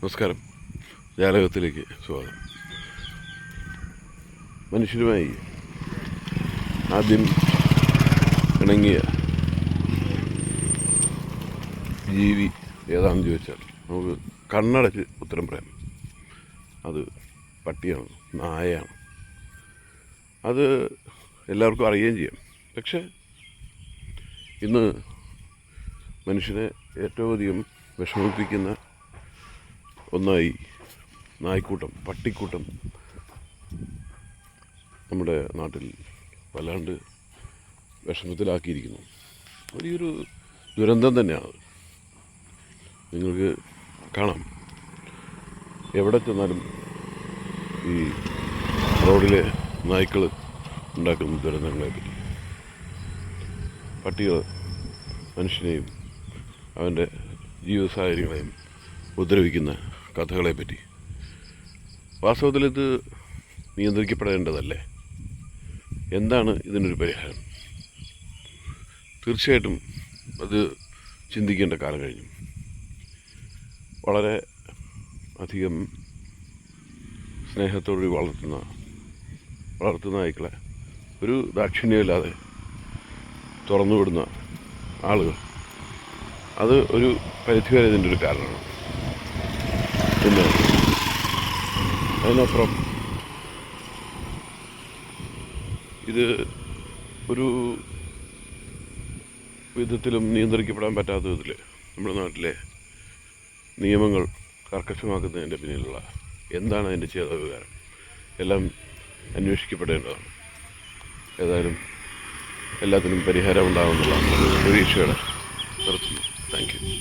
നമസ്കാരം. ജാലകത്തിലേക്ക് സ്വാഗതം. മനുഷ്യരുമായി ആദ്യം ഇണങ്ങിയ ജീവി ഏതാണെന്ന് ചോദിച്ചാൽ നമുക്ക് കണ്ണടച്ച് ഉത്തരം പറയാം. അത് പട്ടിയാണ്, നായയാണ്. അത് എല്ലാവർക്കും അറിയുകയും ചെയ്യാം. പക്ഷേ ഇന്ന് മനുഷ്യനെ ഏറ്റവും അധികം വിഷമിപ്പിക്കുന്ന ഒന്നായി നായ്ക്കൂട്ടം, പട്ടിക്കൂട്ടം നമ്മുടെ നാട്ടിൽ വല്ലാണ്ട് വിഷമത്തിലാക്കിയിരിക്കുന്നു. വലിയൊരു ദുരന്തം തന്നെയാണത്. നിങ്ങൾക്ക് കാണാം, എവിടെ ചെന്നാലും ഈ റോഡിലെ നായ്ക്കൾ ഉണ്ടാക്കുന്ന ദുരന്തങ്ങളെപ്പറ്റി, പട്ടികൾ മനുഷ്യനെയും അവൻ്റെ ജീവിത സാഹചര്യങ്ങളെയും ഉപദ്രവിക്കുന്ന കഥകളെപ്പറ്റി. വാസ്തവത്തിൽ ഇത് നിയന്ത്രിക്കപ്പെടേണ്ടതല്ലേ? എന്താണ് ഇതിനൊരു പരിഹാരം? തീർച്ചയായിട്ടും അത് ചിന്തിക്കേണ്ട കാലം കഴിഞ്ഞു. വളരെ അധികം സ്നേഹത്തോടെ വളർത്തുന്ന നായ്ക്കളെ ഒരു ദാക്ഷിണ്യമില്ലാതെ തുറന്നുവിടുന്ന ആളുകൾ, അത് ഒരു പരിധിവരെ ഇതിൻ്റെ ഒരു കാരണമാണ്. പിന്നെ അതിനപ്പുറം ഇത് ഒരു വിധത്തിലും നിയന്ത്രിക്കപ്പെടാൻ പറ്റാത്ത വിധത്തിൽ നമ്മുടെ നാട്ടിലെ നിയമങ്ങൾ കർക്കശമാക്കുന്നതിൻ്റെ പിന്നിലുള്ള എന്താണ് അതിൻ്റെ ചേതവികാരം എല്ലാം അന്വേഷിക്കപ്പെടേണ്ടതാണ്. ഏതായാലും എല്ലാത്തിനും പരിഹാരം ഉണ്ടാകുമെന്നുള്ള പ്രതീക്ഷയോടെ നിർത്തുന്നു. Thank you.